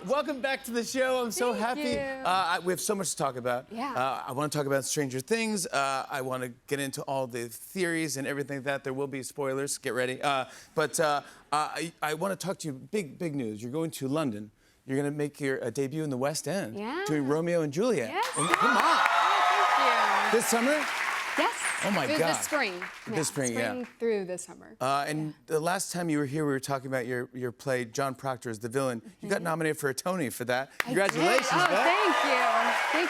Welcome back to the show. I'm so happy. You. We have so much to talk about. Yeah. I want to talk about Stranger Things. I want to get into all the theories and everything like that. There will be spoilers. Get ready. I want to talk to you. Big news. You're going to London. You're going to make your debut in the West End. Yeah. Doing Romeo and Juliet. Yes. Come on. Thank you. This summer? Yes. Oh my God. This spring. This spring, yeah. Spring through the summer. And the last time you were here, we were talking about your play, John Proctor as the villain. You got nominated for a Tony for that. Congratulations, Oh, man. thank you.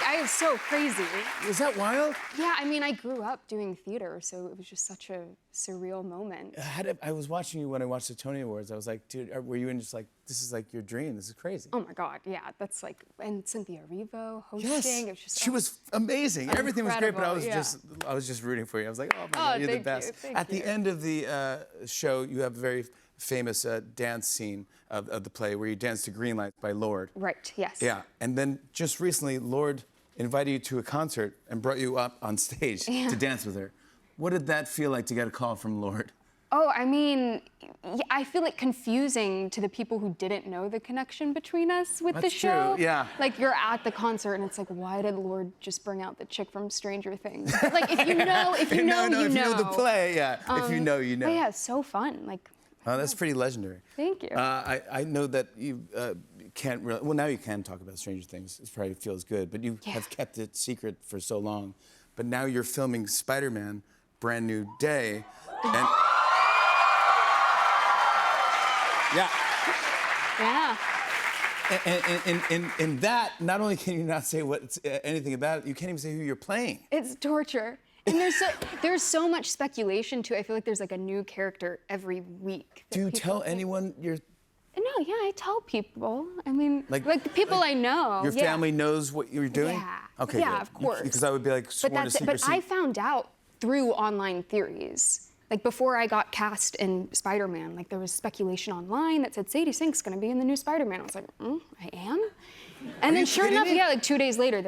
I was so crazy. Was that wild? Yeah, I mean, I grew up doing theater, so it was just such a surreal moment. I was watching you when I watched the Tony Awards. I was like, dude, were you in just like, this is like your dream. This is crazy. Oh my God, yeah, that's like, and Cynthia Erivo hosting. Yes, It was just she was amazing. Everything was great, but I was Incredible, I was just rooting for you. I was like, oh my God, you're the thank you, best. thank At the you. end of the show, you have a very famous dance scene of the play where you dance to Green Light by Lorde. Right, yes. Yeah, and then just recently, Lorde invited you to a concert and brought you up on stage to dance with her. What did that feel like to get a call from Lorde? Oh, I mean, I feel it confusing to the people who didn't know the connection between us with the show. True, yeah. Like, you're at the concert and it's like, why did Lorde just bring out the chick from Stranger Things? But, like, if you know, you know. If you know the play, yeah. If you know, you know. But yeah, it's so fun. Like, Oh, that's pretty legendary. Thank you. I know that you can't really, well, now you can talk about Stranger Things. It probably feels good, but you have kept it secret for so long. But now you're filming Spider-Man, Brand New Day, and... Yeah. Yeah. And in that, not only can you not say anything about it, you can't even say who you're playing. It's torture. And there's so much speculation too. I feel like there's like a new character every week. Do you tell anyone you're... No, yeah, I tell people. I mean, like the people I know. Your family knows what you're doing? Yeah. Okay, yeah, good. of course. Because I would be like sworn to secrecy. But I found out through online theories. Like before I got cast in Spider-Man, like there was speculation online that said Sadie Sink's gonna be in the new Spider-Man. I was like, I am? And then sure enough, yeah, like 2 days later,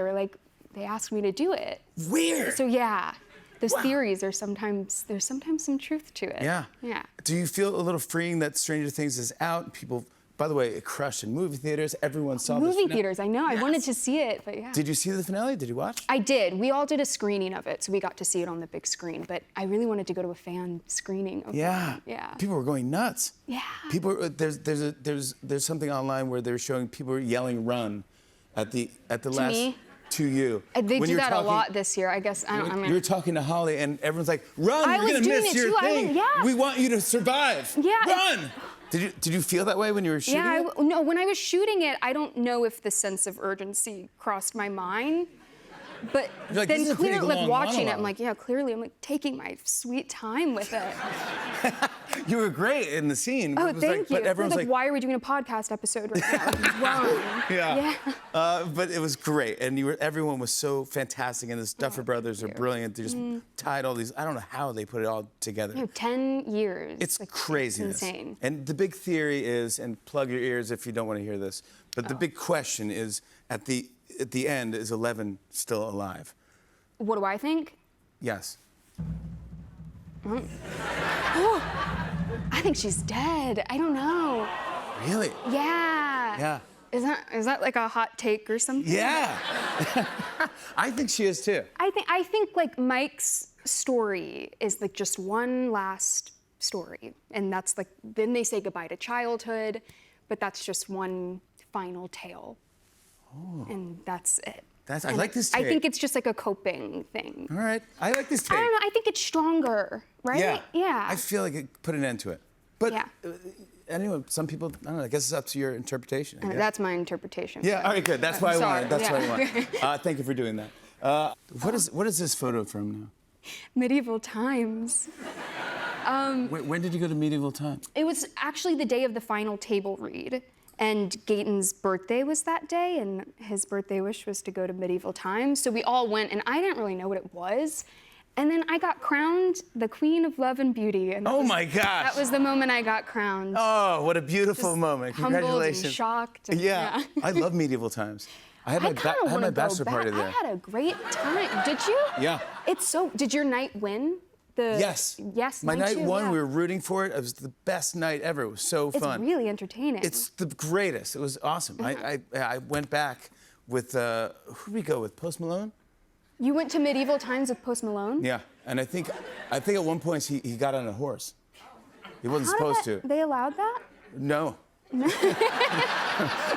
they asked me to do it. Weird. So yeah, those theories are sometimes, there's sometimes some truth to it. Yeah. Yeah. Do you feel a little freeing that Stranger Things is out? People, by the way, it crushed in movie theaters. Everyone saw this. Movie theaters, I know. Yes. I wanted to see it, but yeah. Did you see the finale? Did you watch? I did. We all did a screening of it, so we got to see it on the big screen. But I really wanted to go to a fan screening of it. Yeah. People were going nuts. Yeah. People, there's something online where they're showing people were yelling "run" at the last. Me? To you. They do that a lot this year, I guess. I mean, you were talking to Holly, and everyone's like, "Run! You're gonna miss your thing. Yeah. We want you to survive. Yeah. Run!" Did you feel that way when you were shooting it? No, when I was shooting it, I don't know if the sense of urgency crossed my mind. But like, then clearly, like watching monologue. it, I'm like, yeah, clearly, I'm like taking my sweet time with it. You were great in the scene. Oh, it was thank you. But everyone's like, why are we doing a podcast episode right now? Like, run. Yeah. But it was great, and everyone was so fantastic, and the Duffer Brothers are brilliant. They just tied all these. I don't know how they put it all together. 10 years. It's like, craziness. It's insane. And the big theory is, and plug your ears if you don't want to hear this, but the big question is, at the end, is Eleven still alive? What do I think? Yes. I think she's dead. I don't know. Really? Yeah. Yeah. Is that like a hot take or something? Yeah. I think she is too. I think like Mike's story is like just one last story, and that's like then they say goodbye to childhood, but that's just one final tale. Oh. And that's it. I like this take. I think it's just like a coping thing. All right. I like this take. I don't know. I think it's stronger, right? Yeah. Yeah. I feel like it put an end to it. But yeah. Anyway, some people, I don't know, I guess it's up to your interpretation. That's my interpretation. Yeah, all right, good. That's why I wanted. That's why I wanted. Thank you for doing that. What is this photo from now? Medieval times. When did you go to medieval times? It was actually the day of the final table read. And Gaten's birthday was that day, and his birthday wish was to go to medieval times. So we all went, and I didn't really know what it was. And then I got crowned the Queen of Love and Beauty. And my gosh. That was the moment I got crowned. Oh, what a beautiful moment. Congratulations. Humbled and shocked. And, yeah. I love medieval times. I had my bachelor party there. I had a great time. Did you? Yeah. Did your night win Yes, My mine night too, one, yeah. we were rooting for it. It was the best night ever. It was so It's fun. really entertaining. It's the greatest. It was awesome. I went back with who did we go with? Post Malone? You went to Medieval Times with Post Malone? Yeah, and I think at one point he got on a horse. He wasn't How did supposed to. They allowed that? No.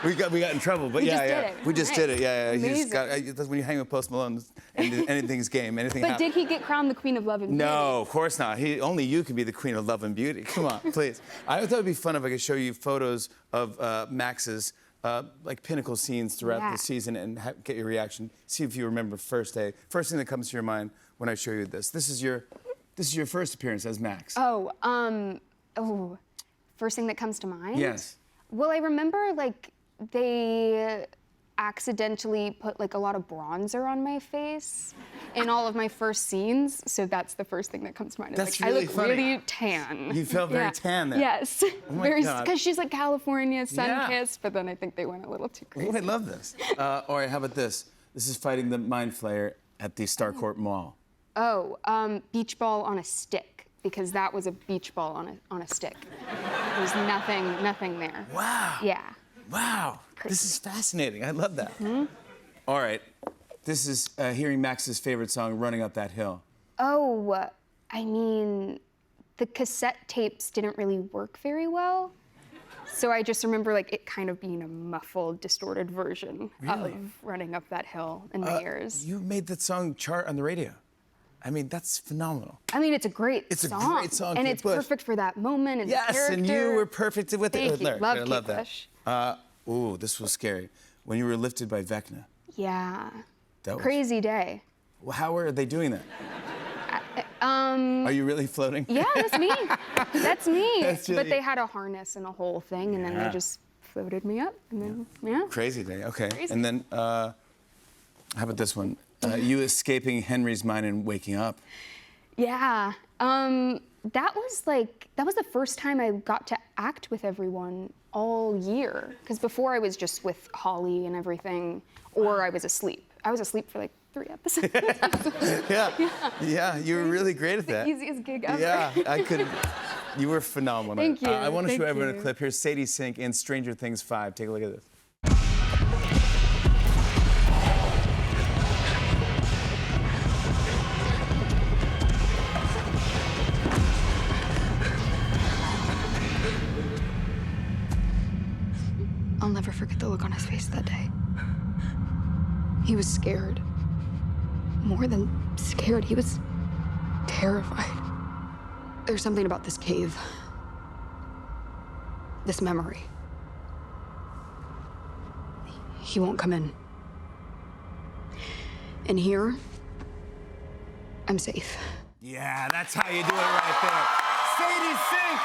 we got in trouble, but We yeah, just did yeah. it. We just did it. Yeah, yeah. Amazing. That's when you hang with Post Malone, anything's game. Anything But happens. did he get crowned the Queen of Love and Beauty? No, of course not. Only you can be the queen of love and beauty. Come on, please. I thought it'd be fun if I could show you photos of Max's like pinnacle scenes throughout Yeah. the season and get your reaction. See if you remember first day. First thing that comes to your mind when I show you this. This is your first appearance as Max. First thing that comes to mind? Yes. Well, I remember like they accidentally put like a lot of bronzer on my face in all of my first scenes, so that's the first thing that comes to mind. It's That's like, really I look funny. really tan. You felt very tan there. Yes. Oh my God. Because she's like California, Yeah. sun-kissed, but then I think they went a little too crazy. Oh, I love this. All right, how about this? This is fighting the Mind Flayer at the Starcourt Mall. Beach ball on a stick, because that was a beach ball on a stick. There's nothing there. Wow. Yeah. Wow. This is fascinating. I love that. All right. This is hearing Max's favorite song, Running Up That Hill. Oh, I mean, the cassette tapes didn't really work very well. So I just remember like it kind of being a muffled, distorted version of Running Up That Hill in my ears. You made that song chart on the radio. I mean, that's phenomenal. I mean, it's a great It's a song. great song, And Kate it's Bush. perfect for that moment and the Yes, character. and you were perfect with it. Thank you. Larry, Love I Kate love Bush. that. Ooh, this was scary. When you were lifted by Vecna. Yeah. That was- Crazy day. Well, how are they doing that? Are you really floating? Yeah, that's me. That's me. That's But really- they had a harness and a whole thing, and then Yeah. they just floated me up, and then, yeah. Crazy day. Okay. Crazy. And then, how about this one? You escaping Henry's mind and waking up. Yeah. That was the first time I got to act with everyone all year. Because before I was just with Holly and everything, or I was asleep. I was asleep for like 3 episodes. Yeah, you were really great at that. Easiest gig ever. Yeah, I could. You were phenomenal. Thank you, I want to show thank everyone a you. clip. Here's Sadie Sink in Stranger Things 5. Take a look at this. I'll never forget the look on his face that day. He was scared. More than scared, he was terrified. There's something about this cave. This memory. He won't come in. And here, I'm safe. Yeah, that's how you do it right there. Sadie Sink!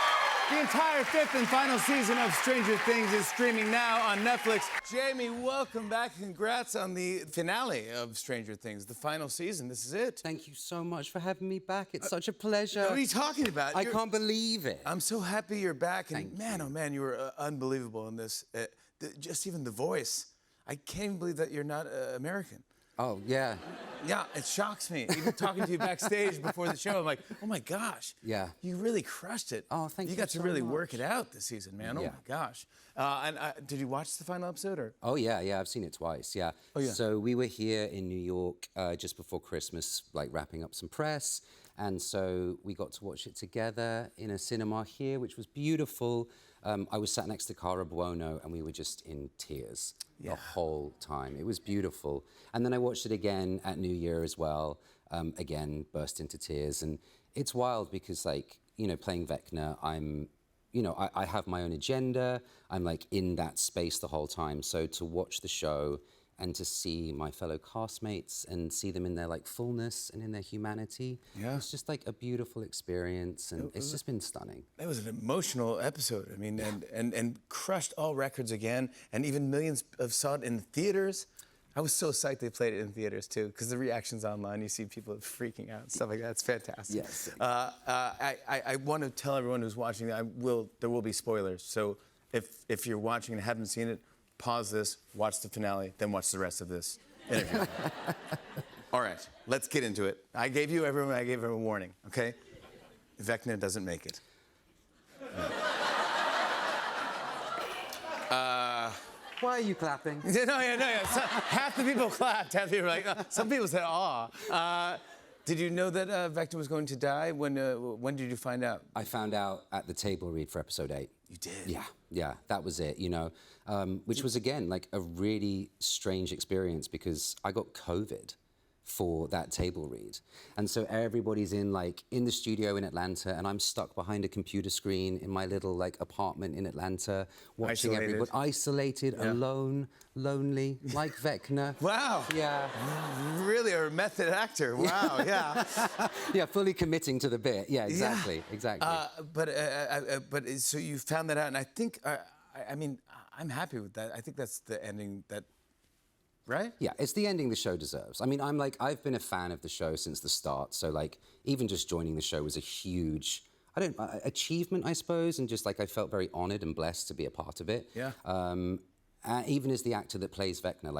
The entire 5th and final season of Stranger Things is streaming now on Netflix. Jamie, welcome back. Congrats on the finale of Stranger Things, the final season. This is it. Thank you so much for having me back. It's such a pleasure. What are you talking about? I can't believe it. I'm so happy you're back. And Thank man, you. oh man, you were unbelievable in this. Just even the voice. I can't even believe that you're not American. Oh, yeah. Yeah, it shocks me. Even talking to you backstage before the show, I'm like, oh my gosh. Yeah. You really crushed it. Oh, thank you You got to so really work much. it out this season, man. Oh Yeah. my gosh. And did you watch the final episode or? Oh, yeah, I've seen it twice, yeah. Oh, yeah. So we were here in New York just before Christmas, like wrapping up some press. And so we got to watch it together in a cinema here, which was beautiful. I was sat next to Cara Buono, and we were just in tears the whole time. It was beautiful. And then I watched it again at New Year as well. Again, burst into tears. And it's wild because, like, you know, playing Vecna, I have my own agenda. I'm like in that space the whole time. So to watch the show and to see my fellow castmates and see them in their like fullness and in their humanity, it's just like a beautiful experience, and it's just been stunning. It was an emotional episode. I mean, and crushed all records again, and even millions have saw it in theaters. I was so psyched they played it in theaters too, because the reactions online, you see people freaking out and stuff like that. It's fantastic. Yes. I want to tell everyone who's watching, there will be spoilers. So if you're watching and haven't seen it, pause this, watch the finale, then watch the rest of this interview. All right, let's get into it. I gave everyone a warning, okay? Vecna doesn't make it. Why are you clapping? Yeah. So, half the people clapped. Half the people were like, some people said, aw. Did you know that Vecna was going to die? When did you find out? I found out at the table read for episode 8. You did? Yeah, that was it, which was, again, like a really strange experience because I got COVID for that table read. And so everybody's in the studio in Atlanta and I'm stuck behind a computer screen in my little apartment in Atlanta watching everybody isolated, alone, lonely, like Vecna. Wow. Yeah. Really a method actor. Wow, yeah. Yeah, fully committing to the bit. Yeah, exactly. But so you found that out, and I think, I'm happy with that. I think that's the ending that, right? Yeah, it's the ending the show deserves. I mean, I've been a fan of the show since the start, so even just joining the show was a huge, achievement, I suppose, and just I felt very honored and blessed to be a part of it. Yeah. Even as the actor that plays Vecna,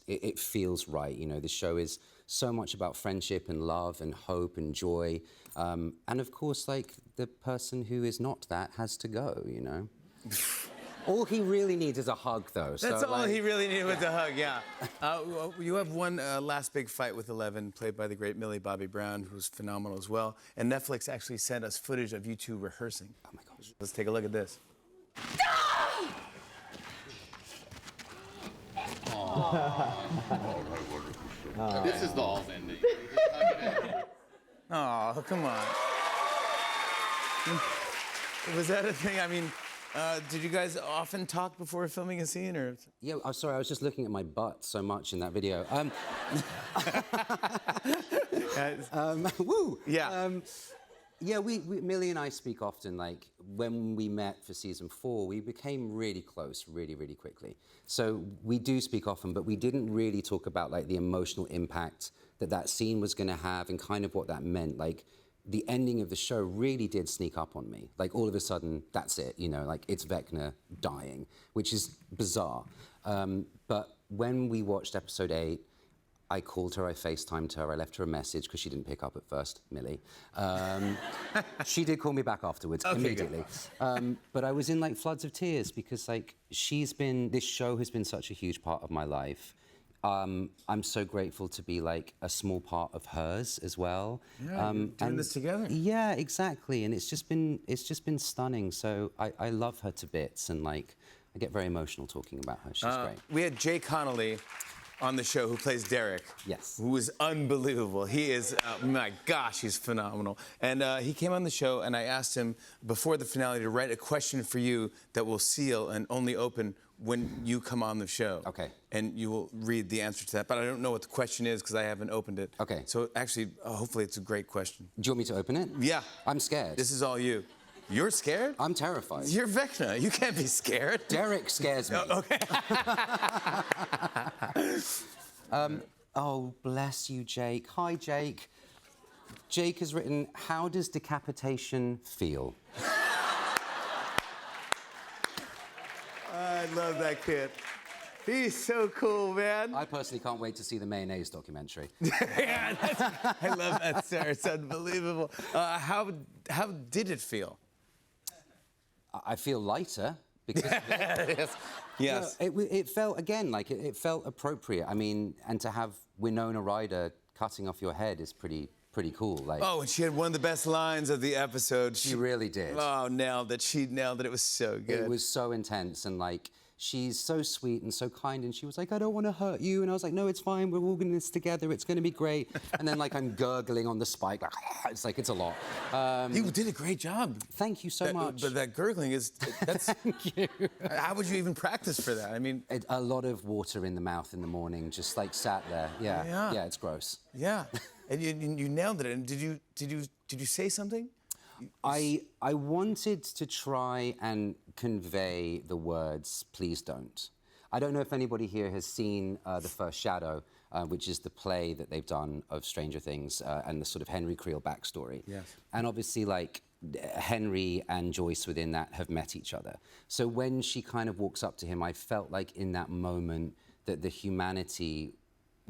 it feels right. The show is so much about friendship and love and hope and joy, and of course, the person who is not that has to go. All he really needs is a hug, though. That's all he really needed was a hug, yeah. You have one last big fight with Eleven, played by the great Millie Bobby Brown, who's phenomenal as well. And Netflix actually sent us footage of you two rehearsing. Oh, my gosh. Let's take a look at this. This is the Alls ending. Oh, come on. Was that a thing? I mean, did you guys often talk before filming a scene, or? Yeah, I'm sorry, I was just looking at my butt so much in that video. Woo! Yeah. Yeah, Millie and I speak often. When we met for season 4, we became really close really, really quickly. So we do speak often, but we didn't really talk about the emotional impact that scene was going to have and kind of what that meant. The ending of the show really did sneak up on me. All of a sudden, that's it, it's Vecna dying, which is bizarre. But when we watched episode 8, I called her, I FaceTimed her, I left her a message because she didn't pick up at first, Millie. She did call me back afterwards, immediately. But I was in floods of tears because this show has been such a huge part of my life. I'm so grateful to be a small part of hers as well. Yeah, doing this together. Yeah, exactly. And it's just been stunning. So I love her to bits, and I get very emotional talking about her. She's great. We had Jay Connolly on the show, who plays Derek. Yes. Who is unbelievable. He is, my gosh, he's phenomenal. And he came on the show, and I asked him before the finale to write a question for you that will seal and only open when you come on the show. Okay. And you will read the answer to that. But I don't know what the question is because I haven't opened it. Okay. So actually, hopefully it's a great question. Do you want me to open it? Yeah. I'm scared. This is all you. You're scared? I'm terrified. You're Vecna. You can't be scared. Derek scares me. Okay. Oh, bless you, Jake. Hi, Jake. Jake has written, how does decapitation feel? I love that kid. He's so cool, man. I personally can't wait to see the mayonnaise documentary. Yeah, I love that, sir. It's unbelievable. How did it feel? I feel lighter because of it. Yes. No, it felt, again, it felt appropriate. I mean, and to have Winona Ryder cutting off your head is pretty cool. Oh, and she had one of the best lines of the episode. She really did. Oh, nailed it. She nailed it. It was so good. It was so intense, and she's so sweet and so kind, and she was like, I don't want to hurt you. And I was like, no, it's fine. We're all in this together. It's going to be great. And then, I'm gurgling on the spike. It's a lot. You did a great job. Thank you so much. But that gurgling that's... Thank you. How would you even practice for that? I mean... A lot of water in the mouth in the morning, just, sat there. Yeah. Yeah, it's gross. Yeah. And you nailed it. And did you say something? I wanted to try and convey the words, please don't. I don't know if anybody here has seen The First Shadow, which is the play that they've done of Stranger Things and the sort of Henry Creel backstory. Yes. And obviously, Henry and Joyce within that have met each other. So when she kind of walks up to him, I felt like in that moment that the humanity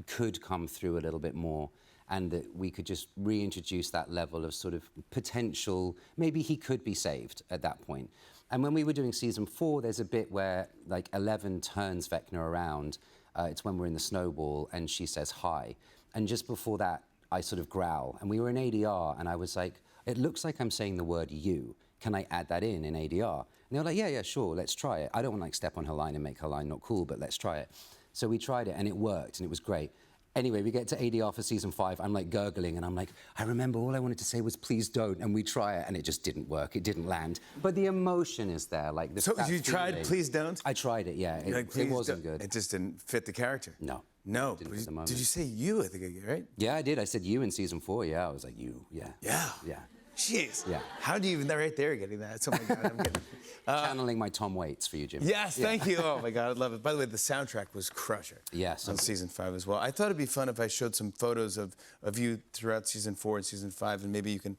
could come through a little bit more. and that we could just reintroduce that level of sort of potential. Maybe he could be saved at that point. And when we were doing season 4, there's a bit where like Eleven turns Vecna around. It's when we're in the snowball and she says hi. And just before that, I sort of growl. And we were in ADR and I was like, it looks like I'm saying the word you. Can I add that in ADR? And they were like, yeah, sure, let's try it. I don't want to like step on her line and make her line not cool, but let's try it. So we tried it and it worked and it was great. Anyway, we get to ADR for season 5. I'm like gurgling and I'm like, I remember all I wanted to say was please don't, and we try it and it just didn't work. It didn't land. But the emotion is there, like So that you tried feeling. Please Don't? I tried it, yeah. You're like, It "Please wasn't don't." good. It just didn't fit the character. No. No. Didn't fit the moment. Did you say you? I think, right? Yeah, I did. I said you in season 4. Yeah, I was like you. Yeah. Yeah. Yeah. Jeez. Yeah. How do you even, right there, getting that? Oh my God, I'm getting. Channeling my Tom Waits for you, Jim. Yes, thank you. Oh my God, I love it. By the way, the soundtrack was crusher. Yes. On season 5 as well. I thought it'd be fun if I showed some photos of you throughout season 4 and season 5, and maybe you can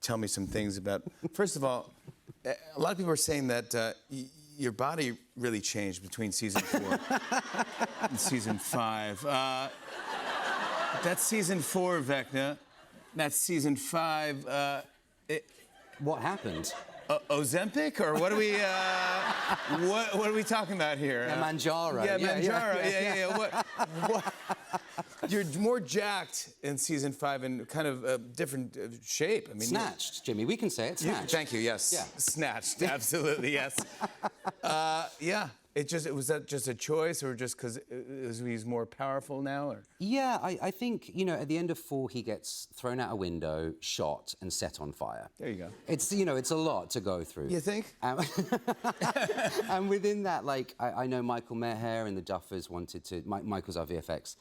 tell me some things about. First of all, a lot of people are saying that your body really changed between season 4 and season 5. That's season 4, Vecna. That's season 5. What happened? Ozempic, or what are we? What are we talking about here? Yeah, Manjaro. Yeah, Yeah, Manjaro. yeah. Yeah. What? You're more jacked in season 5 in kind of different shape. I mean, Snatched, Jimmy. We can say it. Snatched. Thank you. Yes. Yeah. Snatched. Absolutely. Yes. Yeah. Was that just a choice, or just because he's more powerful now, or? Yeah, I think, at the end of 4, he gets thrown out a window, shot, and set on fire. There you go. It's, it's a lot to go through. You think? And within that, like, I know Michael Meher and the Duffers wanted to, Michael's our VFX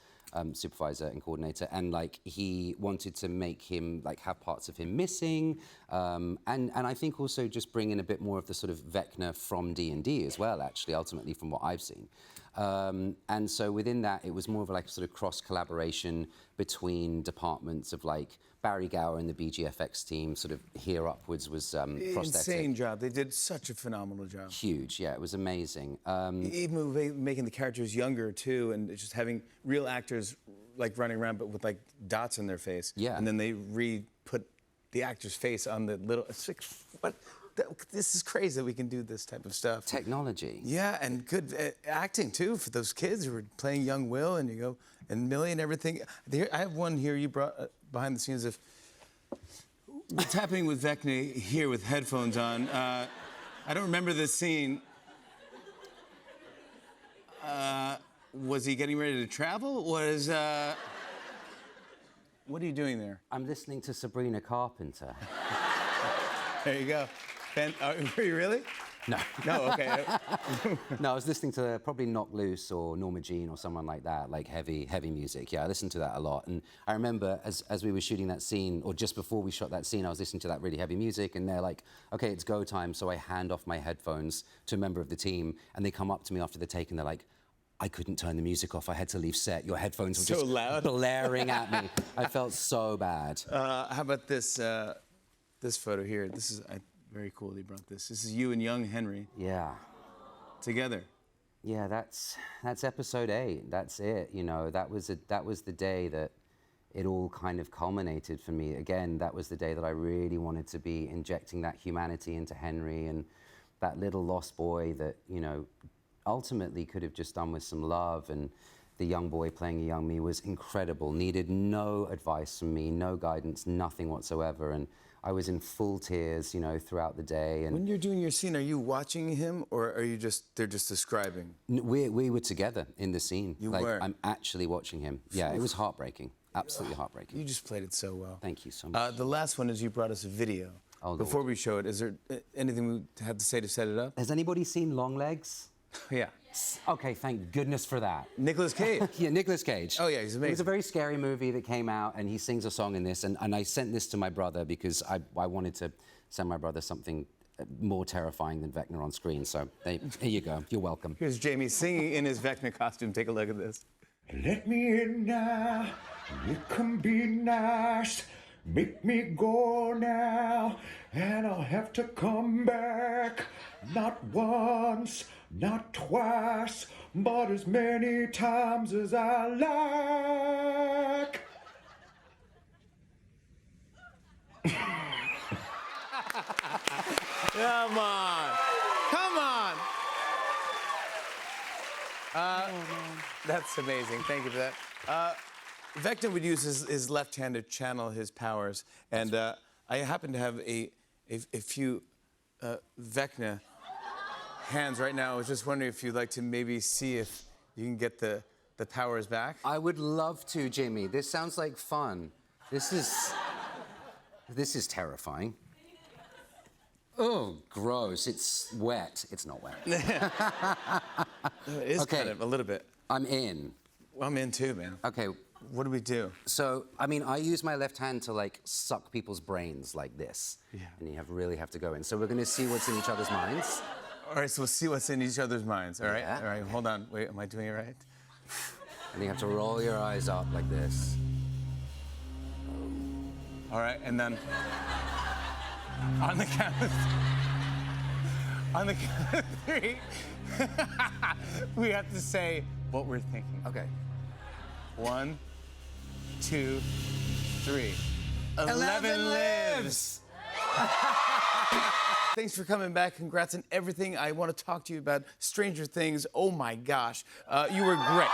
supervisor and coordinator, and like he wanted to make him like have parts of him missing, and I think also just bring in a bit more of the sort of Vecna from D&D as well, actually, ultimately from what I've seen. And so within that, it was more of like a sort of cross collaboration between departments of like Barry Gower and the BGFX team, sort of here upwards was prosthetic. Insane job. They did such a phenomenal job. Huge, yeah, it was amazing. Even making the characters younger too, and just having real actors like running around, but with like dots in their face. Yeah. And then they put the actor's face on the little. It's like, what? This is crazy that we can do this type of stuff. Technology. Yeah, and good acting too for those kids who were playing young Will and Millie and everything. I have one here you brought behind the scenes of what's happening with Vecna here with headphones on. I don't remember this scene. Was he getting ready to travel? What are you doing there? I'm listening to Sabrina Carpenter. There you go. Ben, were you really? No. No, okay. No, I was listening to probably Knock Loose or Norma Jean or someone like that, like heavy music. Yeah, I listened to that a lot. And I remember as we were shooting that scene, or just before we shot that scene, I was listening to that really heavy music, and they're like, okay, it's go time. So I hand off my headphones to a member of the team, and they come up to me after the take, and they're like, I couldn't turn the music off. I had to leave set. Your headphones were So just loud. blaring at me. I felt so bad. How about this photo here? This is very cool. They brought this. This is you and young Henry Yeah. together. Yeah, that's episode 8. That's it. That was the day that it all kind of culminated for me. Again, that was the day that I really wanted to be injecting that humanity into Henry, and that little lost boy that, ultimately could have just done with some love. And the young boy playing a young me was incredible. Needed no advice from me, no guidance, nothing whatsoever. And I was in full tears, throughout the day. And When you're doing your scene, are you watching him, or are you they're just describing? we were together in the scene. You like, were? I'm actually watching him. Yeah, it was heartbreaking. Absolutely heartbreaking. You just played it so well. Thank you so much. The last one is you brought us a video. Oh, Lord. Before we show it, is there anything we have to say to set it up? Has anybody seen Longlegs? Yeah. Okay, thank goodness for that. Nicolas Cage. Yeah, Nicolas Cage. Oh, yeah, he's amazing. It was a very scary movie that came out, and he sings a song in this, and I sent this to my brother because I wanted to send my brother something more terrifying than Vecna on screen. So here you go. You're welcome. Here's Jamie singing in his Vecna costume. Take a look at this. Let me in now, it can be nice. Make me go now, and I'll have to come back. Not once, not twice, but as many times as I like. Come on. Come on. That's amazing. Thank you for that. Vecna would use his left hand to channel his powers, and I happen to have a few Vecna hands right now. I was just wondering if you'd like to maybe see if you can get the powers back. I would love to, Jimmy. This sounds like fun. This is terrifying. Oh, gross. It's wet. It's not wet. It is Okay. kind of a little bit. I'm in. Well, I'm in too, man. Okay. What do we do? So, I mean, I use my left hand to like suck people's brains like this. Yeah. And you really have to go in. So we're gonna see what's in each other's minds. All right, so we'll see what's in each other's minds. All right, Yeah. all right. Hold on. Wait, am I doing it right? And you have to roll your eyes up like this. All right, and then on the count of three, we have to say what we're thinking. Okay. 1, 2, 3. 11 lives. Thanks for coming back. Congrats on everything. I want to talk to you about Stranger Things. Oh my gosh, you were great.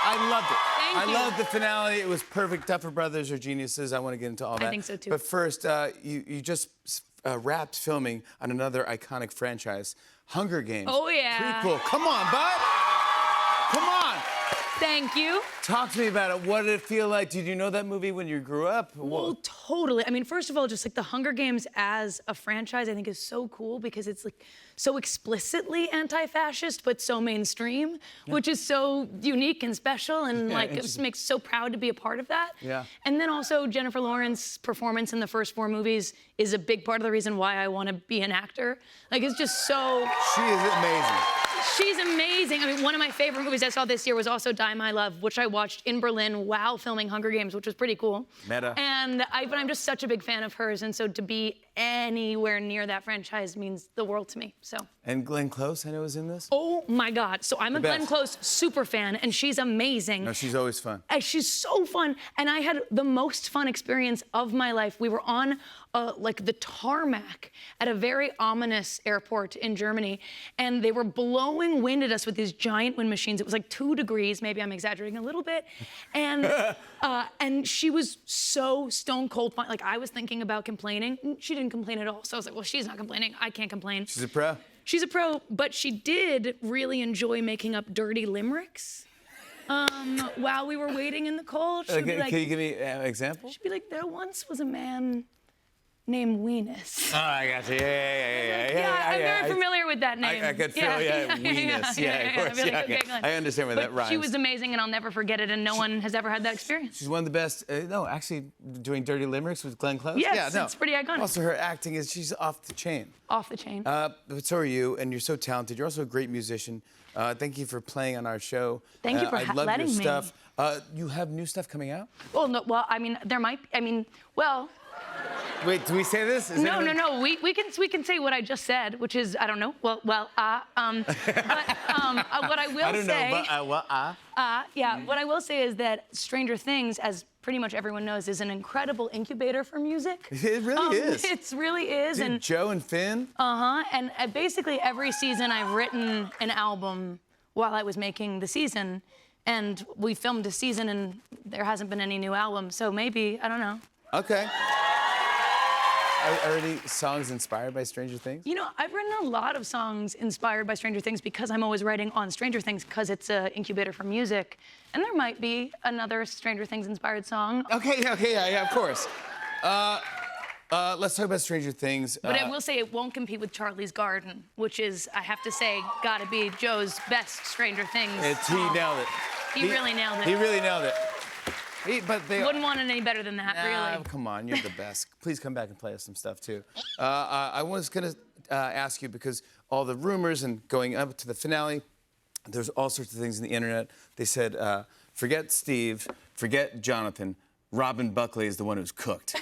I loved it. Thank you. I loved the finale. It was perfect. Duffer Brothers are geniuses. I want to get into all that. I think so, too. But first, you just wrapped filming on another iconic franchise, Hunger Games. Oh, yeah. Prequel. Come on, bud. Come on. Thank you. Talk to me about it. What did it feel like? Did you know that movie when you grew up? Well, totally. I mean, first of all, just like the Hunger Games as a franchise, I think is so cool because it's like so explicitly anti-fascist, but so mainstream, which is so unique and special, and like it just makes so proud to be a part of that. Yeah. And then also Jennifer Lawrence's performance in the first 4 movies is a big part of the reason why I want to be an actor. Like it's just so. She is amazing. She's amazing. I mean, one of my favorite movies I saw this year was also Die My Love, which I watched in Berlin while filming Hunger Games, which was pretty cool. Meta. But I'm just such a big fan of hers, and so to be anywhere near that franchise means the world to me. So. And Glenn Close, I know, is in this. Oh my God! So I'm a Glenn best. Close super fan, and she's amazing. No, she's always fun. And she's so fun, and I had the most fun experience of my life. We were on like the tarmac at a very ominous airport in Germany, and they were blowing wind at us with these giant wind machines. It was like 2 degrees, maybe I'm exaggerating a little bit, and she was so stone cold fun. Like I was thinking about complaining, she didn't complain at all. So I was like, well, she's not complaining, I can't complain. She's a pro. She's a pro, but she did really enjoy making up dirty limericks. While we were waiting in the cold, she'd be like, Can you give me an example? she'd be like, there once was a man named Weenus. Oh, I got you. Yeah. I'm very familiar with that name. I could feel, Weenus. Yeah, of course. I'd be like, Yeah, okay, okay. Glenn. I understand where But that rhymes. she was amazing, and I'll never forget it, and no one has ever had that experience. She's one of the best. No, actually, doing Dirty Limericks with Glenn Close. Yes, yeah, no. it's pretty iconic. Also, her acting she's off the chain. Off the chain. But so are you, and you're so talented. You're also a great musician. Thank you for playing on our show. Thank you for I love letting your me. stuff. You have new stuff coming out? Well, no, well, I mean, there might, I mean, well, Wait, do we say this? Is no, anyone- no, no. We can say what I just said, which is I don't know. But what I will I don't say, know, but yeah, what I will say is that Stranger Things, as pretty much everyone knows, is an incredible incubator for music. It really is. It really is, Dude, and Joe and Finn. and basically every season I've written an album while I was making the season, and we filmed a season and there hasn't been any new album, so maybe I don't know. Okay. Are any songs inspired by Stranger Things? You know, I've written a lot of songs inspired by Stranger Things because I'm always writing on Stranger Things because it's an incubator for music. And there might be another Stranger Things inspired song. Okay, yeah, of course. Let's talk about Stranger Things. But I will say it won't compete with Charlie's Garden, which is, I have to say, gotta be Joe's best Stranger Things. He nailed it. He really nailed it. He really nailed it. But they Wouldn't want it any better than that, really. Come on, you're the best. Please come back and play us some stuff too. I was gonna ask you because all the rumors and going up to the finale, there's all sorts of things in the internet. They said, forget Steve, forget Jonathan. Robin Buckley is the one who's cooked.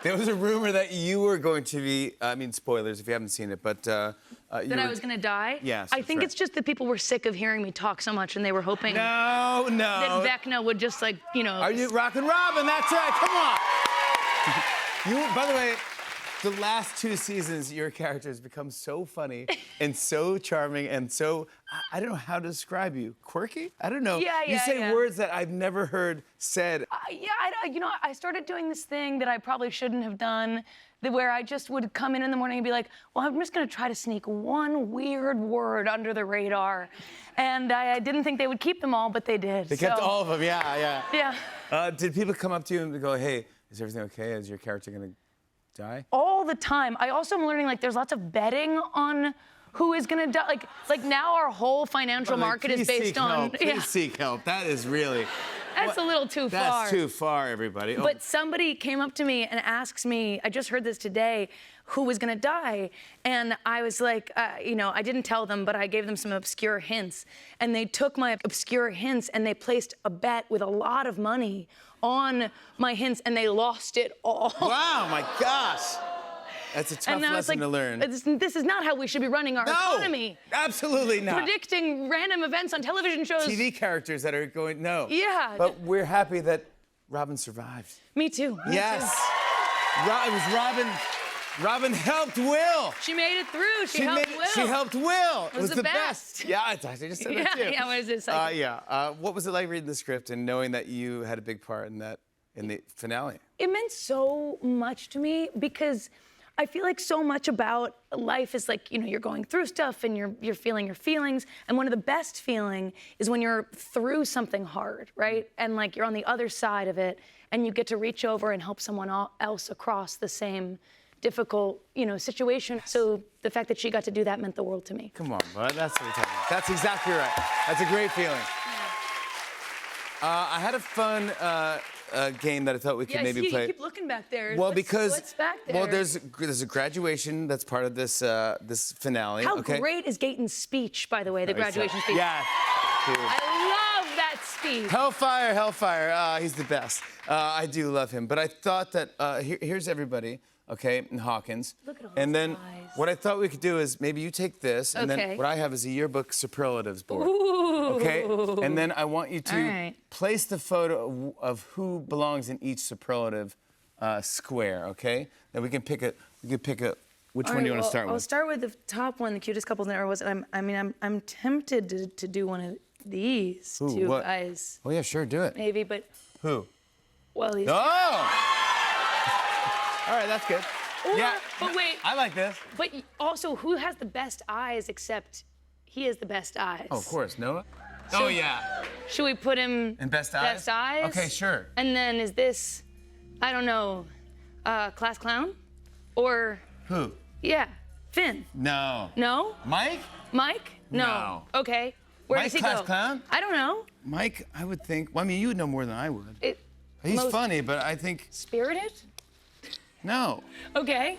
There was a rumor that you were going to be, I mean, spoilers if you haven't seen it, but That I was gonna die? Yes, I that's think right. it's just that people were sick of hearing me talk so much and they were hoping No. that Vecna would just like, you know. Are you Rockin' Robin? That's right. Come on. By the way, the last 2 seasons, your character has become so funny and so charming and so, I don't know how to describe you. Quirky? I don't know. Yeah, You yeah, say yeah. words that I've never heard said. I started doing this thing that I probably shouldn't have done, where I just would come in the morning and be like, well, I'm just gonna try to sneak one weird word under the radar. And I didn't think they would keep them all, but they did. They kept So, all of them, yeah. Yeah. Did people come up to you and go, hey, is everything okay? Is your character gonna die? All the time. I also am learning, like, there's lots of betting on who is gonna die. Like now our whole financial market is based on. Please seek help. That is really. That's a little too far. That's too far, everybody. But somebody came up to me and asks me, I just heard this today, who was gonna die. And I was like, I didn't tell them, but I gave them some obscure hints. And they took my obscure hints and they placed a bet with a lot of money on my hints and they lost it all. Wow, my gosh. That's a tough And I was lesson like, to learn. this is not how we should be running our economy. Absolutely not. Predicting random events on television shows. TV characters that are going, no. Yeah. But we're happy that Robin survived. Me too. Me Yes. too. It was Robin. Robin helped Will. She made it through. She helped Will. She helped Will. It was the best. Yeah, I just said that too. Yeah, what is this? What was it like reading the script and knowing that you had a big part in that in the finale? It meant so much to me because I feel like so much about life is like, you're going through stuff and you're feeling your feelings. And one of the best feeling is when you're through something hard, right? And like you're on the other side of it and you get to reach over and help someone else across the same difficult, situation. So the fact that she got to do that meant the world to me. Come on, bud. That's what we're talking about. That's exactly right. That's a great feeling. I had a fun game that I thought we could maybe play. You keep looking back there. Well, because what's back there? well, there's a graduation that's part of this this finale. How okay? great is Gaten's speech, by the way, the graduation speech? Yeah. Dude. I love that speech. Hellfire. He's the best. I do love him. But I thought that here's everybody, okay, in Hawkins. Look at all And those then eyes. what I thought we could do is maybe you take this, and Okay. then what I have is a yearbook superlatives board. Ooh. Okay? And then I want you to All right. place the photo of who belongs in each superlative square, okay? Then we can pick a which one do you want to start I'll with? start with the top one, the cutest couple there was. I'm tempted to do one of these Ooh, two what? guys, Oh yeah, sure, do it. maybe, but Who? well, he's. Oh! All right, that's good. Or- yeah. but wait. I like this. But also, who has the best eyes except he has the best eyes? Oh, of course, Noah. So- Oh yeah. Should we put him And best eyes? Best eyes? Okay, sure. And then is this, I don't know, class clown, or Who? yeah, Finn? No. No, Mike? Mike? No. No. Okay. Where Mike does he class go? clown? I don't know. Mike, I would think. Well, I mean, you would know more than I would. He's Most funny, but I think Spirited? no. Okay.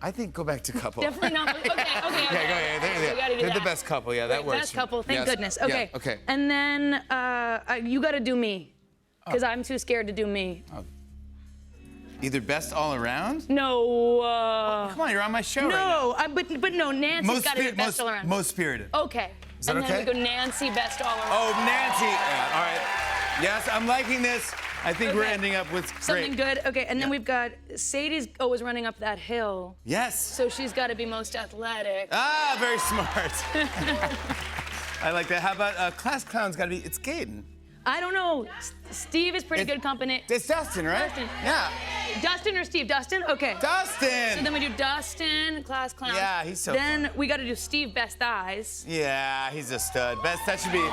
I think go back to couple. Definitely not. Okay. Yeah, go ahead. We gotta do They're the that. best couple. Yeah, that works. Best couple. Thank Yes. goodness. Yeah, Okay. okay. And then you got to do me, because I'm too scared to do me. Either best all around. No. Come on, you're on my show right now. No. But no. Nancy's got to be best all around. Most spirited. Okay. Is that and then okay? we go Nancy best all around. Oh, Nancy. Yeah, all right. Yes, I'm liking this. I think we're Okay. ending up with Something great. good. Okay. And then Yeah. we've got Sadie's always running up that hill, Yes. so she's got to be most athletic. Ah, very smart. I like that. How about class clown's got to be? It's Gaten. I don't know. Steve is pretty It's- good company. It's Dustin, right? Dustin. Yeah. Dustin or Steve? Dustin? Okay. Dustin. So then we do Dustin, class clown. Yeah, he's so Then fun. we got to do Steve best eyes. Yeah, he's a stud. Best. That should be. Wait.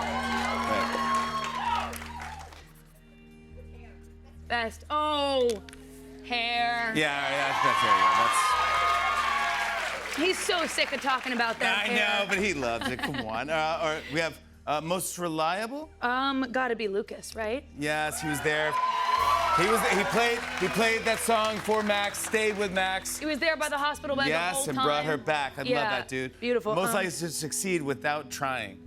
Best. Oh, hair. Yeah, that's there you go. He's so sick of talking about that I hair. know, but he loves it. Come on. Or we have most reliable. Gotta be Lucas, right? Yes, he was there. He played that song for Max. Stayed with Max. He was there by the hospital bed the Yes, whole and time. brought her back. I Yeah, love that dude. Beautiful. Most likely to succeed without trying.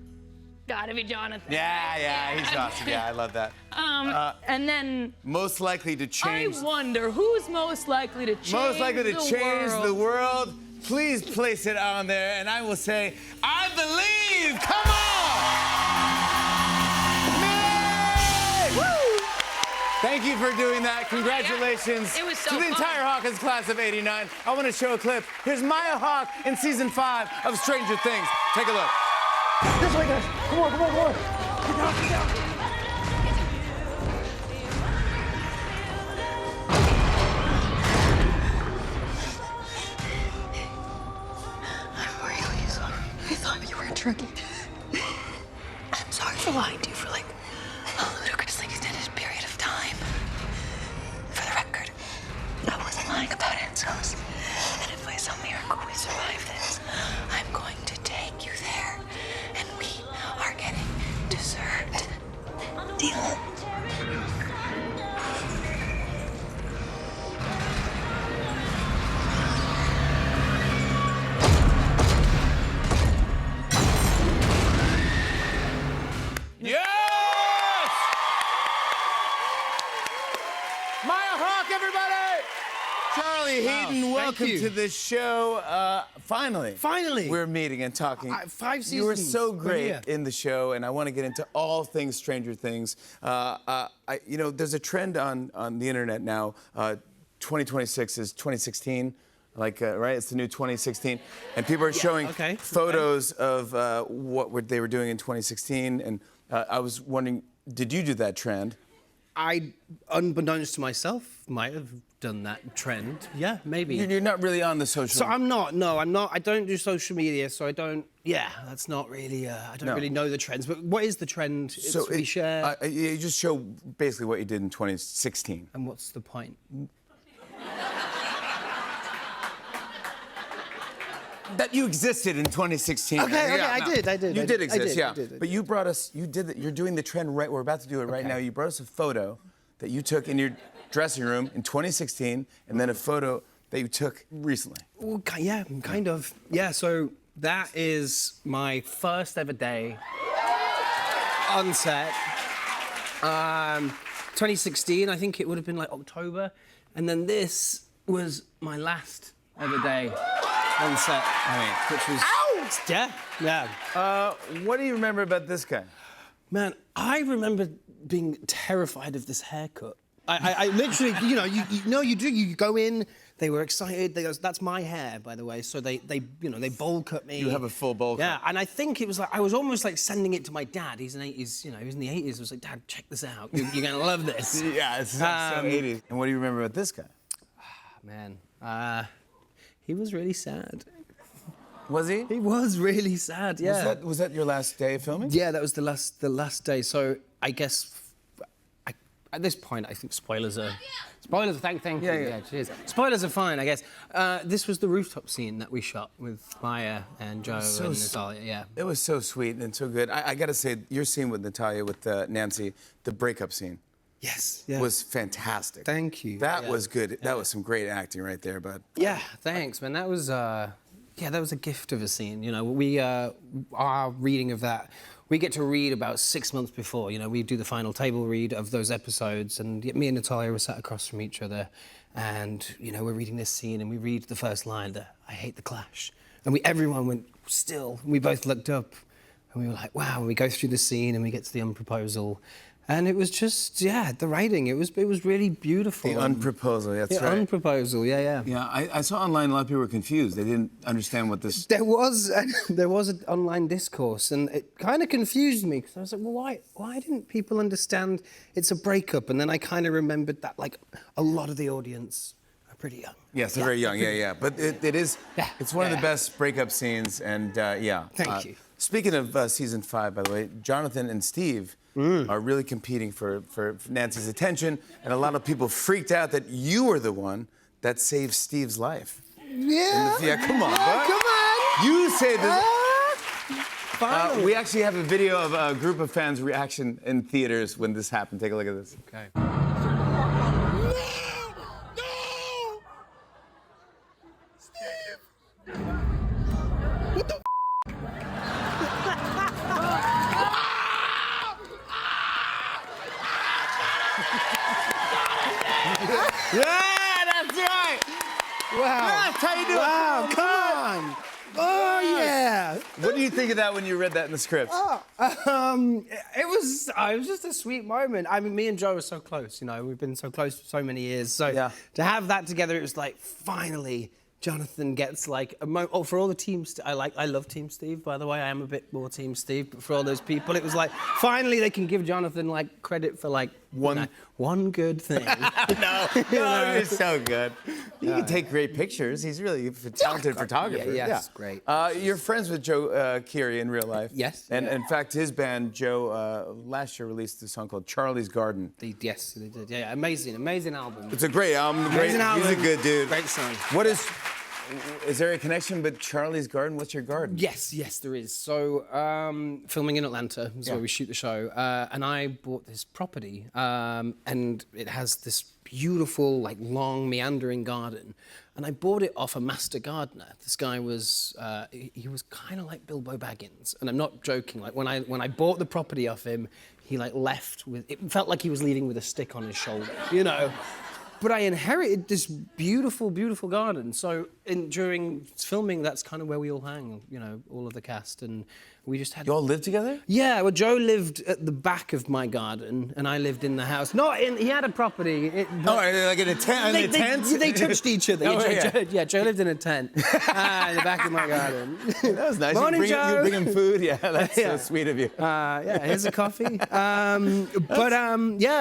Gotta be Jonathan. Yeah, he's awesome. Yeah, I love that. And then Most likely to change. I wonder who's most likely to change Most likely to the change world. the world. Please place it on there, and I will say, I believe. Come on! Meg! Thank you for doing that. Congratulations It was so to the fun. entire Hawkins class of '89. I want to show a clip. Here's Maya Hawke in season 5 of Stranger Things. Take a look. This way, guys. Come on, come on, come on. Get down, get down. I'm really sorry. I thought you were a druggie. I'm sorry for lying to you for like a ludicrously extended period of time. For the record, I wasn't lying about Enzo's. And if by some miracle we survive this, I'm going to take you there. And we are getting dessert. Deal? Yes! Maya Hawke, everybody! Charlie Heaton, welcome you. to the show. Finally. Finally. We're meeting and talking. 5 You were seasons. so We're great here. in the show, and I want to get into all things Stranger Things. There's a trend on the internet now. 2026 is 2016. Right? It's the new 2016. And people are showing okay. photos of they were doing in 2016. And I was wondering, did you do that trend? I, unbeknownst to myself, might have done that trend. Yeah, maybe. You're not really on the social. So I'm not. No, I'm not. I don't do social media, so I don't. Yeah, that's not really. I don't No. really know the trends. But what is the trend? So we share. you just show basically what you did in 2016. And what's the point? That you existed in 2016. Okay, Yeah, I did. You I did did, exist, I yeah. did. But you brought us. You did. You're doing the trend right. We're about to do it right Okay. now. You brought us a photo that you took in your dressing room in 2016, and then a photo that you took recently. Well, yeah, kind of. Yeah, so that is my first ever day on set. 2016, I think it would have been like October. And then this was my last ever day on set. Which was... Ouch! Yeah. What do you remember about this guy? Man, I remember being terrified of this haircut. I literally, you go in, they were excited. They goes, that's my hair, by the way. So they bowl cut me. You have a full bowl cut. Yeah, and I think it was like, I was almost like sending it to my dad. He's an 80s, he was in the 80s. I was like, Dad, check this out. You're gonna love this. Yeah, it's so 80s. And what do you remember about this guy? Man, he was really sad. Was he? He was really sad, yeah. Was that your last day of filming? Yeah, that was the last day. So I guess at this point, I think spoilers are. Thank you. Yeah. Cheers. Spoilers are fine, I guess. This was the rooftop scene that we shot with Maya and Joe and Natalia. Yeah. It was so sweet and so good. I got to say, your scene with Natalia, with Nancy, the breakup scene. Yes. Yeah. Was fantastic. Thank you. That Yeah. was good. That was some great acting right there, bud. Yeah. Thanks, man. That was that was a gift of a scene. We our reading of that. We get to read about 6 months before. We do the final table read of those episodes, and me and Natalia were sat across from each other, and we're reading this scene, and we read the first line, "I hate the clash," and everyone went still. We both looked up, and we were like, "Wow!" And we go through the scene, and we get to the unproposal. And it was just, the writing, it was really beautiful. The unproposal, that's the right. unproposal, yeah. Yeah, I saw online a lot of people were confused. They didn't understand what this... There was an online discourse, and it kind of confused me, because I was like, well, why didn't people understand it's a breakup? And then I kind of remembered that, like, a lot of the audience are pretty young. Yes, they're very young, yeah. But it is, Yeah, it's one of the yeah. best breakup scenes, and yeah. Thank you. Speaking of season 5, by the way, Jonathan and Steve are really competing for Nancy's attention, and a lot of people freaked out that you were the one that saved Steve's life. Yeah. Yeah, come on, bud. Come on. You saved this. Finally. We actually have a video of a group of fans' reaction in theaters when this happened. Take a look at this. Okay. Yeah, that's right. Wow. Yes, how you doing? Wow, come on. Oh, yeah. What do you think of that when you read that in the script? It was just a sweet moment. I mean, me and Joe are so close, you know, we've been so close for so many years. So Yeah. to have that together, it was like, finally, Jonathan gets like a moment. Oh, for all the teams, I love Team Steve, by the way. I am a bit more Team Steve, but for all those people, it was like, finally they can give Jonathan like credit for like one good thing. No, you're so good. You can take great pictures. He's really a talented photographer. yes, great. You're friends with Joe Keery in real life. Yes. And in fact, his band, Joe, last year released a song called Charlie's Garden. Yes, they did. Yeah, amazing album. It's a great album. Amazing album. He's a good dude. Great song. Is there a connection with Charlie's Garden? What's your garden? Yes, there is. So, filming in Atlanta is where we shoot the show, and I bought this property, and it has this beautiful, like, long, meandering garden, and I bought it off a master gardener. This guy was, he was kind of like Bilbo Baggins, and I'm not joking. Like, when I bought the property off him, he, like, left with, it felt like he was leaving with a stick on his shoulder, you know? But I inherited this beautiful, beautiful garden. So during filming, that's kind of where we all hang, you know, all of the cast. And we just had... You all live together? Yeah, well, Joe lived at the back of my garden, and I lived in the house. Not in... He had a property. Like in a tent? They touched each other. Oh, yeah. Joe lived in a tent in the back of my garden. That was nice. Morning, you Joe. bring him food? Yeah, that's Yeah. so sweet of you. Yeah, here's a coffee. Yeah,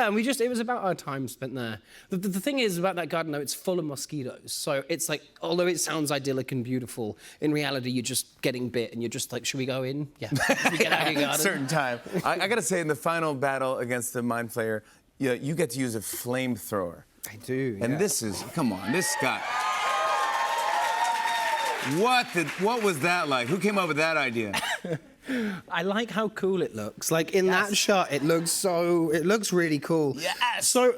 and we just, it was about our time spent there. The thing is about that garden, though, it's full of mosquitoes. So it's like, although it sounds idyllic and beautiful, in reality, you're just getting bit and you're just like, should we go in? Yeah. Should we get out of your garden? Certain time. I got to say, in the final battle against the Mind Flayer, you get to use a flamethrower. I do. And this is, come on, this guy. What was that like? Who came up with that idea? I like how cool it looks. Like in that shot, it looks really cool. Yes. So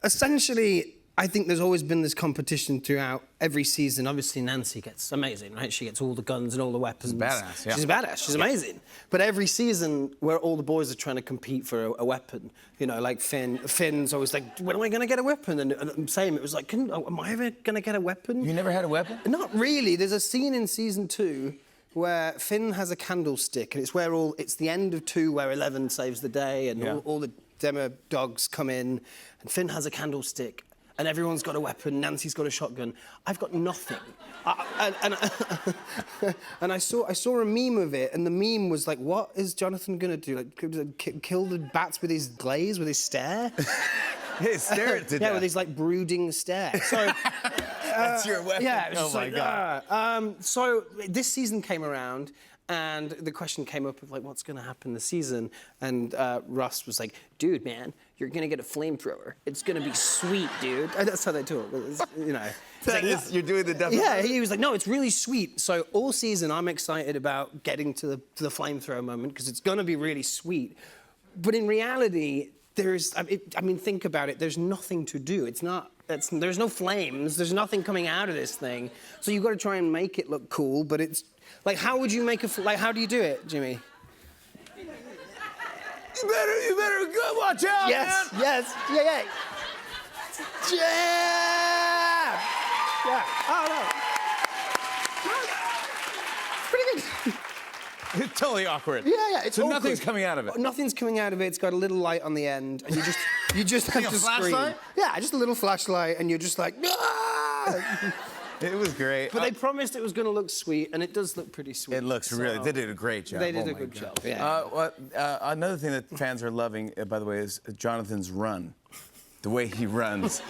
essentially, I think there's always been this competition throughout every season. Obviously, Nancy gets amazing, right? She gets all the guns and all the weapons. She's badass, yeah. She's badass. She's amazing. But every season, where all the boys are trying to compete for a weapon, you know, like Finn's always like, when am I going to get a weapon? And same, it was like, am I ever going to get a weapon? You never had a weapon? Not really. There's a scene in season 2 where Finn has a candlestick, and it's the end of 2 where 11 saves the day, and all the demo dogs come in, and Finn has a candlestick, and everyone's got a weapon. Nancy's got a shotgun. I've got nothing. And I saw a meme of it, and the meme was like, what is Jonathan gonna do? Like, kill the bats with his glaze, with his stare? Stare it to Yeah, death. with his like brooding stare. So. That's your weapon? Yeah, it was oh just my like, God. So this season came around, and the question came up of like, what's going to happen this season? And Russ was like, dude, man, you're going to get a flamethrower. It's going to be sweet, dude. And that's how they talk, you know. You're doing the devil. Yeah, he was like, no, it's really sweet. So all season, I'm excited about getting to the flamethrower moment because it's going to be really sweet. But in reality, think about it. There's nothing to do. There's no flames. There's nothing coming out of this thing. So you've got to try and make it look cool. But it's like, how would you make how do you do it, Jimmy? You better go watch out, Yes, man. yes, yeah. Oh no. Pretty good. It's totally awkward. Yeah, it's so awkward. nothing's coming out of it. Nothing's coming out of it. It's got a little light on the end, and you just have Like a to scream. flashlight? Yeah, just a little flashlight, and you're just like, ah! It was great. But they promised it was going to look sweet, and it does look pretty sweet. It looks really. They did a great job. They did Oh a my good God. job. Yeah. Another thing that fans are loving, by the way, is Jonathan's run. The way he runs.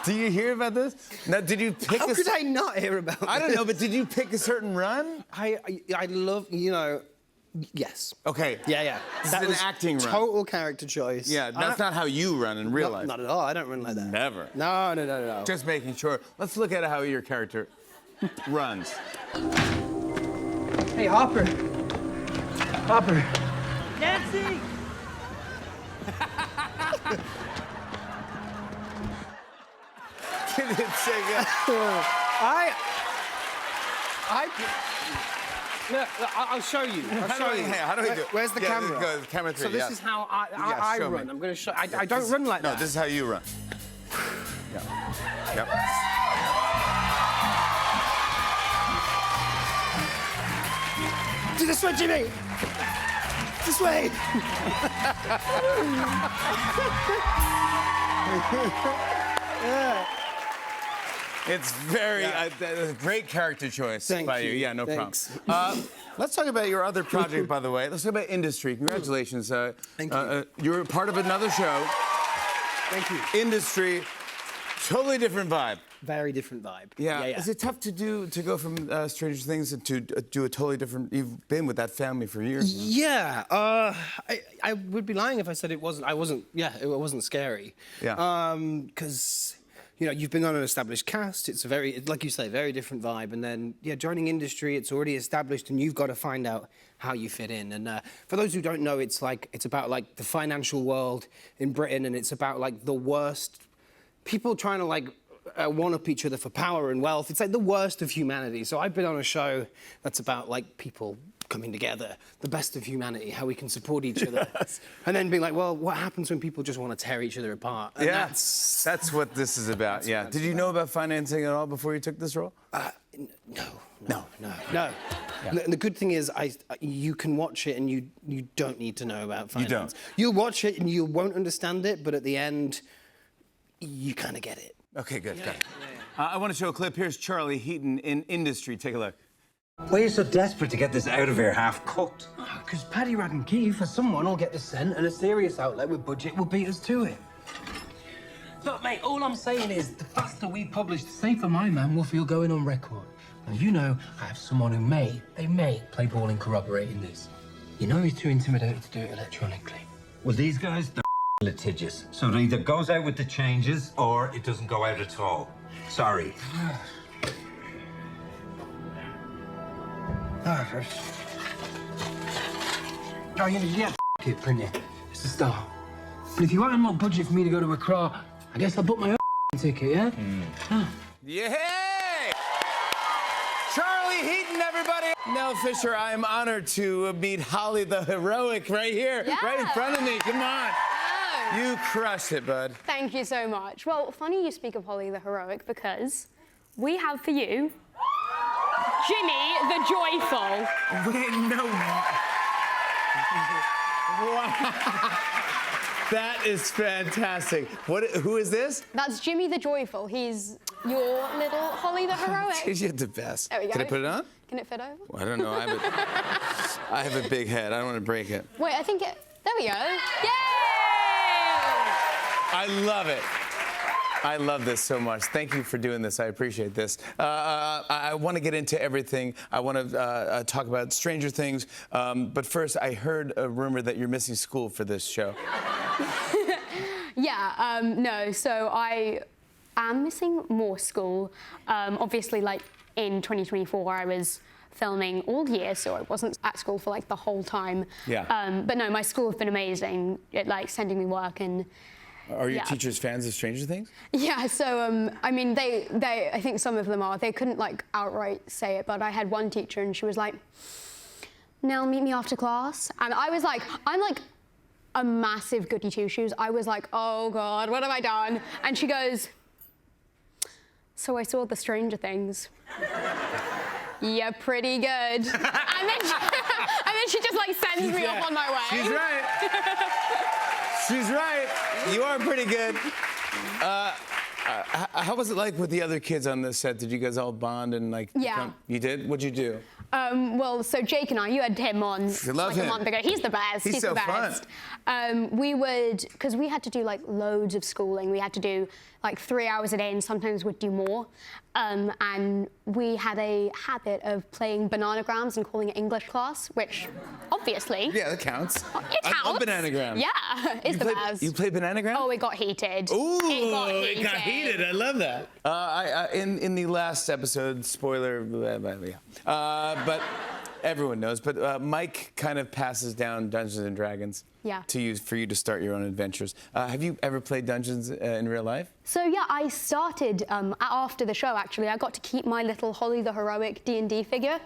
Do you hear about this? Now, did you pick? How could I not hear about this? I don't know, but did you pick a certain run? I love, you know. Yes. Okay. Yeah. This is an acting run. Total character choice. Yeah, that's not how you run in real life. Not at all. I don't run like that. Never. No. Just making sure. Let's look at how your character runs. Hey, Hopper. Hopper. Nancy! Didn't say good. I'll show you. I'll show you. How do we do it? Where's the Yeah, camera? go, camera 3, So this yeah. is how I Yeah, show me. run. I'm going to show. I don't run like that. No, this is how you run. Yep. This way, Jimmy! This way! It's very great character choice Thank by you. you. Yeah, no Thanks. problem. Let's talk about your other project, by the way. Let's talk about Industry. Congratulations. Thank you. You're part of another show. Thank you. Industry, totally different vibe. Very different vibe. Yeah. Is it tough to go from Stranger Things to do a totally different? You've been with that family for years now. Yeah, I would be lying if I said it wasn't. It wasn't scary. Yeah. Because you know you've been on an established cast. It's a like you say, very different vibe. And then joining Industry, it's already established, and you've got to find out how you fit in. And for those who don't know, it's about like the financial world in Britain, and it's about like the worst people trying to like one-up each other for power and wealth. It's like the worst of humanity. So I've been on a show that's about like people coming together, the best of humanity, how we can support each other. And then being like, well, what happens when people just want to tear each other apart? And that's what this is about. Yeah. Did you know about financing at all before you took this role? No. Yeah. The good thing is, you can watch it and you don't need to know about finance. You don't. You'll watch it and you won't understand it, but at the end, you kind of get it. Okay, good. I want to show a clip. Here's Charlie Heaton in Industry. Take a look. Why are you so desperate to get this out of here half cooked? Because Paddy Rad Keith or someone will get the scent, and a serious outlet with budget will beat us to it. Look, mate, all I'm saying is the faster we publish, the safer my man will feel going on record. Now, you know I have someone who may play ball in corroborating this. You know he's too intimidated to do it electronically. Well, these guys, they're litigious. So it either goes out with the changes or it doesn't go out at all. Sorry. Oh, yeah, it, Prinny. It's a start. But if you haven't got budget for me to go to Accra, I guess I'll book my own ticket, yeah? Yeah! Charlie Heaton, everybody! Nell Fisher, I am honored to meet Holly the Heroic right here, right in front of me. Come on. You crushed it, bud. Thank you so much. Well, funny you speak of Holly the Heroic because we have for you Jimmy the Joyful. Wait, no. Wow. That is fantastic. Who is this? That's Jimmy the Joyful. He's your little Holly the Heroic. You're the best. There we go. Can I put it on? Can it fit over? Well, I don't know. I have a big head. I don't want to break it. Wait, I think it... There we go. Yay! I love it. I love this so much. Thank you for doing this. I appreciate this. I want to get into everything. I want to talk about Stranger Things. But first, I heard a rumor that you're missing school for this show. Yeah, no. So I am missing more school. Obviously, like in 2024, I was filming all year, so I wasn't at school for like the whole time. Yeah. But no, my school have been amazing at like sending me work and. Are your teachers fans of Stranger Things? Yeah, so, I mean, I think some of them are. They couldn't, like, outright say it, but I had one teacher and she was like, Nell, meet me after class. And I was like, I'm like a massive goody two-shoes. I was like, oh, God, what have I done? And she goes, so I saw the Stranger Things. Yeah, pretty good. and then she just, like, sends me off on my way. She's right. She's right. You are pretty good. How was it like with the other kids on the set? Did you guys all bond and like? Yeah. You did? What'd you do? Well, so Jake and I, you had him on like a month ago. He's the best. He's so the best. We would, because we had to do like loads of schooling. We had to do like 3 hours a day, and sometimes we'd do more. And we had a habit of playing bananagrams and calling it English class, which obviously. Yeah, that counts. It counts. I love bananagrams. Yeah, it's the best. You play bananagrams? Oh, it got heated. Ooh, it got heated. I love that. In the last episode, spoiler, but everyone knows. But Mike kind of passes down Dungeons and Dragons. Yeah. For you to start your own adventures. Have you ever played Dungeons in real life? So yeah, I started after the show. Actually, I got to keep my little Holly the Heroic D&D figure.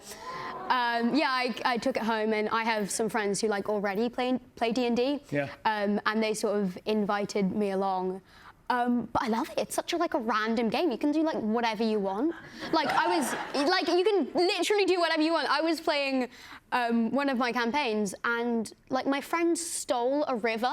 I took it home, and I have some friends who like already play D&D. Yeah. And they sort of invited me along. But I love it. It's such a random game. You can do whatever you want. You can literally do whatever you want. I was playing one of my campaigns, and my friend stole a river.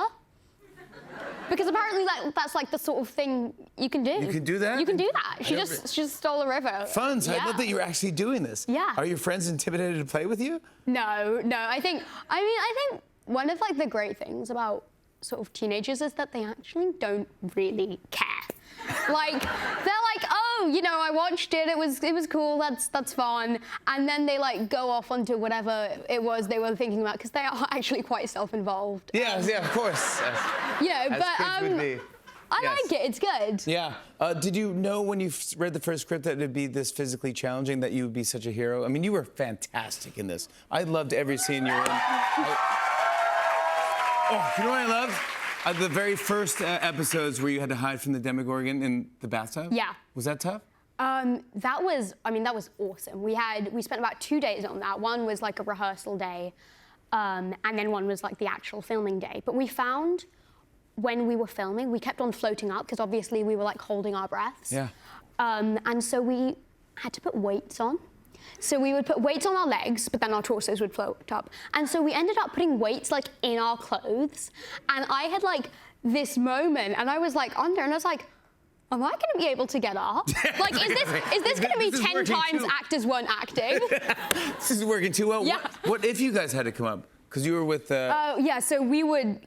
Because apparently that's the sort of thing you can do. You can do that? You can do that. She just stole a river. Fun. So Yeah. I love that you're actually doing this. Yeah. Are your friends intimidated to play with you? No. I think one of the great things about sort of teenagers is that they actually don't really care. They're oh, I watched it. It was cool. That's fun. And then they go off onto whatever it was they were thinking about because they are actually quite self-involved. Yeah, of course. As kids would be. I Yes. like it. It's good. Yeah. Did you know when you read the first script that it would be this physically challenging, that you would be such a hero? I mean, you were fantastic in this. I loved every scene you were in. You know what I loved? The very first episodes where you had to hide from the Demogorgon in the bathtub? Yeah. Was that tough? That was awesome. We spent about 2 days on that. One was a rehearsal day, and then one was the actual filming day. But we found when we were filming, we kept on floating up because obviously we were holding our breaths. Yeah. And so we had to put weights on. So we would put weights on our legs, but then our torsos would float up. And so we ended up putting weights in our clothes. And I had this moment, and I was under, and I was am I going to be able to get up? Is this going to be 10 times too. actors weren't acting? This is working too well. Yeah. What if you guys had to come up? Because you were with... Yeah, so we would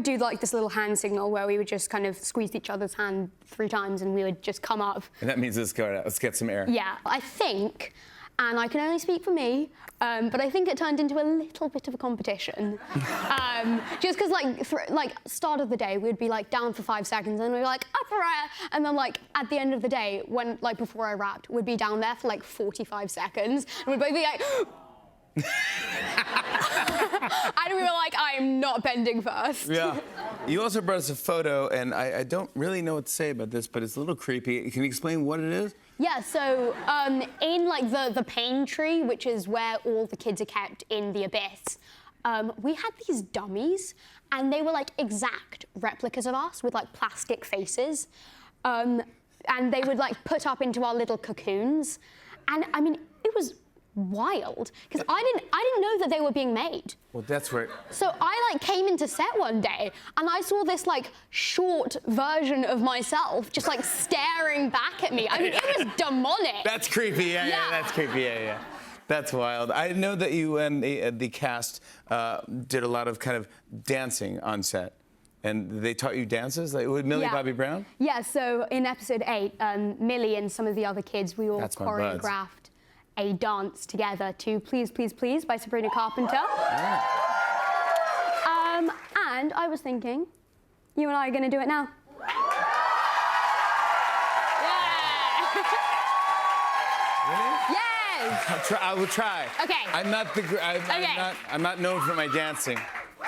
do this little hand signal where we would just kind of squeeze each other's hand 3 times and we would just come up. And that means let's get some air. Yeah, I think, and I can only speak for me, but I think it turned into a little bit of a competition. Just because, start of the day, we'd be, down for 5 seconds, and we'd be up for air, and then, at the end of the day, when, before I rapped, we'd be down there for, 45 seconds, and we'd both be and we were I am not bending first. Yeah. You also brought us a photo, and I don't really know what to say about this, but it's a little creepy. Can you explain what it is? Yeah, so in the pain tree, which is where all the kids are kept in the abyss, we had these dummies, and they were exact replicas of us with plastic faces, and they would put up into our little cocoons, and I mean it was wild because I didn't know that they were being made. Well, that's where... So I came into set one day and I saw this short version of myself just staring back at me. I mean, it was demonic. That's creepy. Yeah, that's creepy. Yeah. That's wild. I know that you and the cast did a lot of kind of dancing on set. And they taught you dances? With Millie Bobby Brown? Yeah, so in episode 8, Millie and some of the other kids, we all choreographed a dance together to Please, Please, Please by Sabrina Carpenter. Yeah. And I was thinking, you and I are going to do it now. Really? Yes! I will try. Okay. I'm not known for my dancing.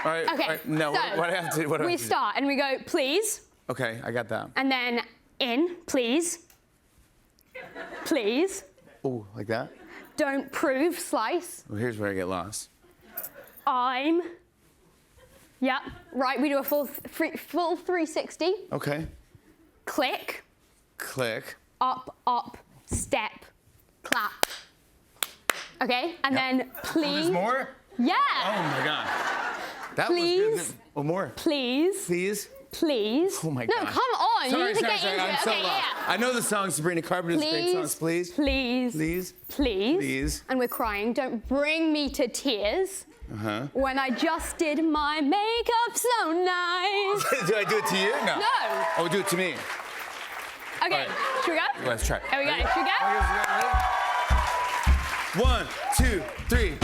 All right. Okay. All right. No, so what do I have to do? What do I we have to do? start and we go, please. Okay, I got that. And then in, please. Please. Oh, like that? Don't prove, slice. Well, here's where I get lost. I'm. Yep. Right, we do a full 360. Okay. Click. Click. Up, step, clap. Okay, and then please. There's more? Yeah. Oh my God. That Please. was good. Oh, more. Please. Please. Please. Oh my No, God. come on. Sorry, you need to sorry, get sorry. into I'm it. so Okay, lost. yeah. I know the song Sabrina Carpenter's great songs. Please. Please. Please. Please. Please. And we're crying. Don't bring me to tears. Uh-huh. When I just did my makeup so nice. Do I do it to you? No. No. Oh, do it to me. Okay, All right. should we go? Let's try. Here we go. Ready? Should we go? 1, 2, 3.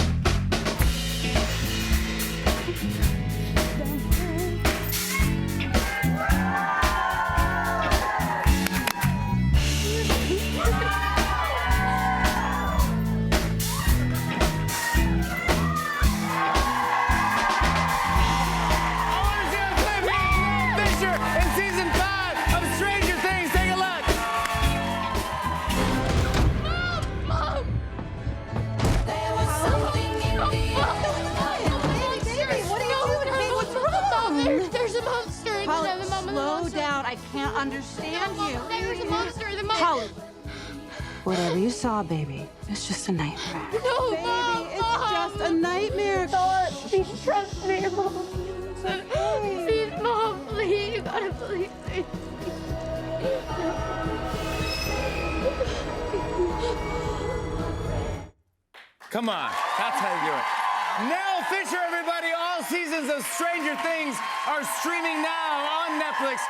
There's a monster in the mama. Slow down. I can't understand you. There's a monster. The monster. Holly. Whatever you saw, baby, it's just a nightmare. No, baby, Mom, it's just a nightmare. Please trust me, Mom. Please, Mom, please. You gotta believe me. Come on, that's how you do it. Nell Fisher, everybody. All seasons of Stranger Things are streaming now on Netflix.